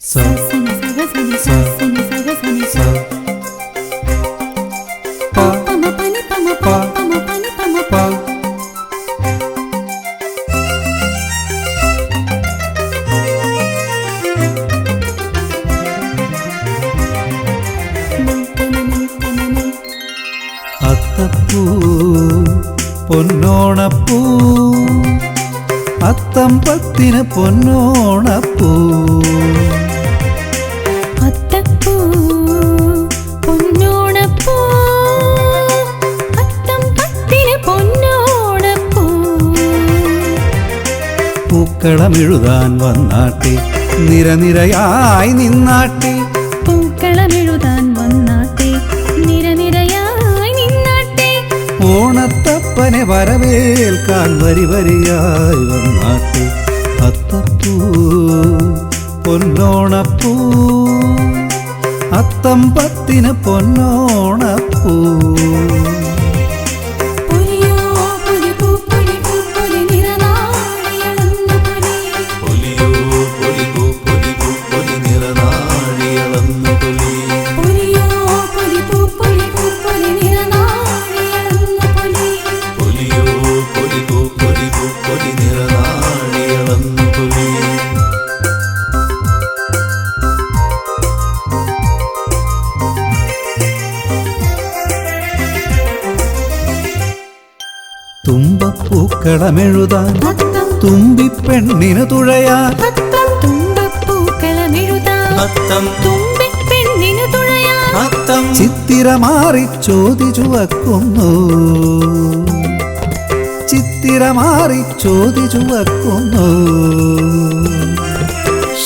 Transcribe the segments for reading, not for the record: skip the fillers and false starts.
sa sa sa pa pa pa അത്തപ്പൂ പൊന്നോണപ്പൂ അത്തം പത്തിന് പൊന്നോണപ്പൂ അത്തപ്പൂ പൊന്നോണപ്പൂ അത്തം പത്തിന് പൊന്നോണപ്പൂ പൂക്കളമെഴുതാൻ വന്നാട്ടെ നിരനിരയായി നിന്നാട്ടെ പൂക്കളമെഴുതാൻ വന്നാട്ടെ നിരനിരയായി നിന്നാട്ടെ ഓണത്തപ്പനെ വരവേൽക്കാൻ വരി വരിയായി വന്നാട്ടെ അത്തപ്പൂ പൊന്നോണപ്പൂ അത്തം പത്തിന് പൊന്നോണപ്പൂ തുമ്പപ്പൂക്കളമെഴുതാൻ തുമ്പിപ്പെണ്ണിനു തുഴയാൻ ചിത്തിരമാറി ചോതി ചുവക്കുന്നു ചിത്തിരമാറി ചോതി ചുവക്കുന്നു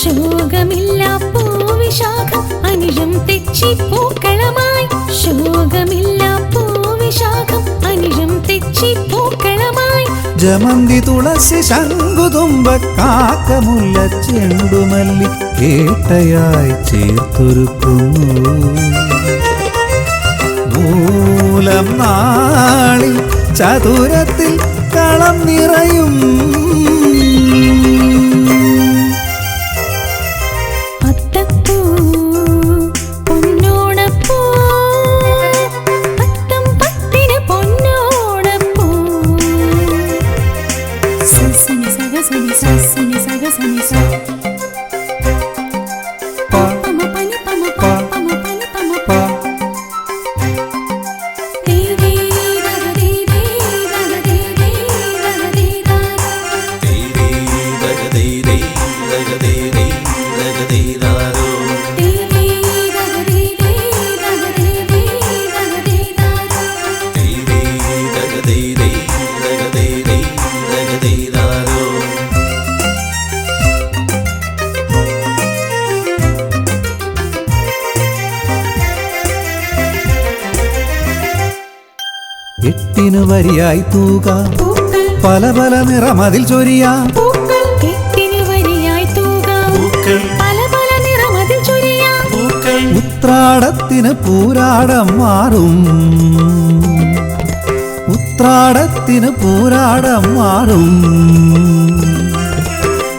ശോകമില്ല പൂവിശാഖം അനിഴം തെച്ചി പൂക്കളമായി ശോകമില്ല പൂവിശാഖം അനിഴം തെച്ചി പൂക്കളമായി ജമന്തി തുളസി ശംഖുതുമ്പ കാക്കമുല്ല ചെണ്ടുമല്ലി കേട്ടയായി ചേർത്തൊരുക്കുന്നു മൂലം നാളിൽ ചതുരത്തിൽ കളം നിറയും അത്തപ്പൂ പൊന്നോണപ്പൂ അത്തം പത്തിന് പൊന്നോണപ്പൂ സനി സഗ സനി സനി സഗ സനി സ പ പമ പനി പമ പ പമ പനി പമ പ എട്ടിനു വരിയായി തൂകാം പല പല നിറമതിൽ ചൊരിയാം ഉത്രാടത്തിന് പൂരാടം മാറും ഉത്രാടത്തിന് പൂരാടം മാറും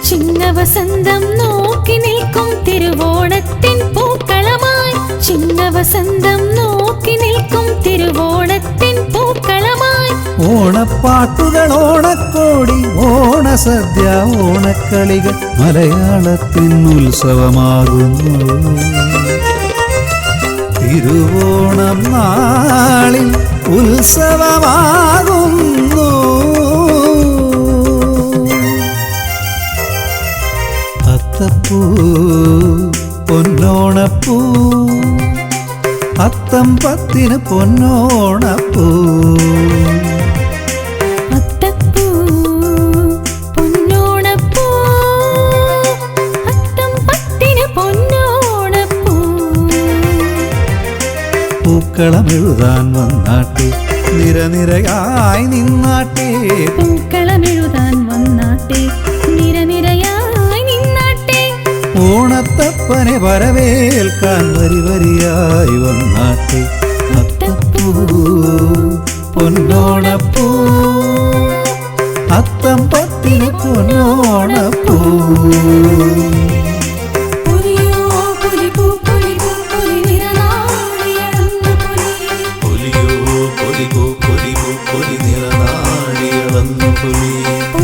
ചിങ്ങവസന്തം നോക്കി നിൽക്കും തിരുവോണത്തിൻ പൂക്കളമായി ചിങ്ങവസന്തം നോക്കി നിൽക്കും തിരുവോണത്തിൻ പൂക്കളമായി ഓണപ്പാട്ടുകൾ ഓണക്കോടി ഓണസദ്യ ഓണക്കളികൾ മലയാളത്തിൻ ഉത്സവമാകുന്നു തിരുവോണം നാളിൽ ഉത്സവമാകുന്നു അത്തപ്പൂ പൊന്നോണപ്പൂ അത്തം പത്തിന് പൊന്നോണപ്പൂ അത്തപ്പൂ പൊന്നോണപ്പൂ അത്തം പത്തിന് പൊന്നോണപ്പൂ പൂക്കളമെഴുതാൻ വന്നാട്ടെ നിരനിരയായി നിന്നാട്ടെ പൂക്കളമെഴുതാൻ വന്നാട്ടെ നിരനിരയായി നിന്നാട്ടെ ഓണത്തപ്പനെ വരവേൽക്കാൻ വരി വരിയായി വന്നാട്ടെ അത്തപ്പൂ പൊന്നോണപ്പൂ അത്തം പത്തിന് പൊന്നോണപ്പൂ പൊരിയോ പൊന്നോണപ്പൂവേ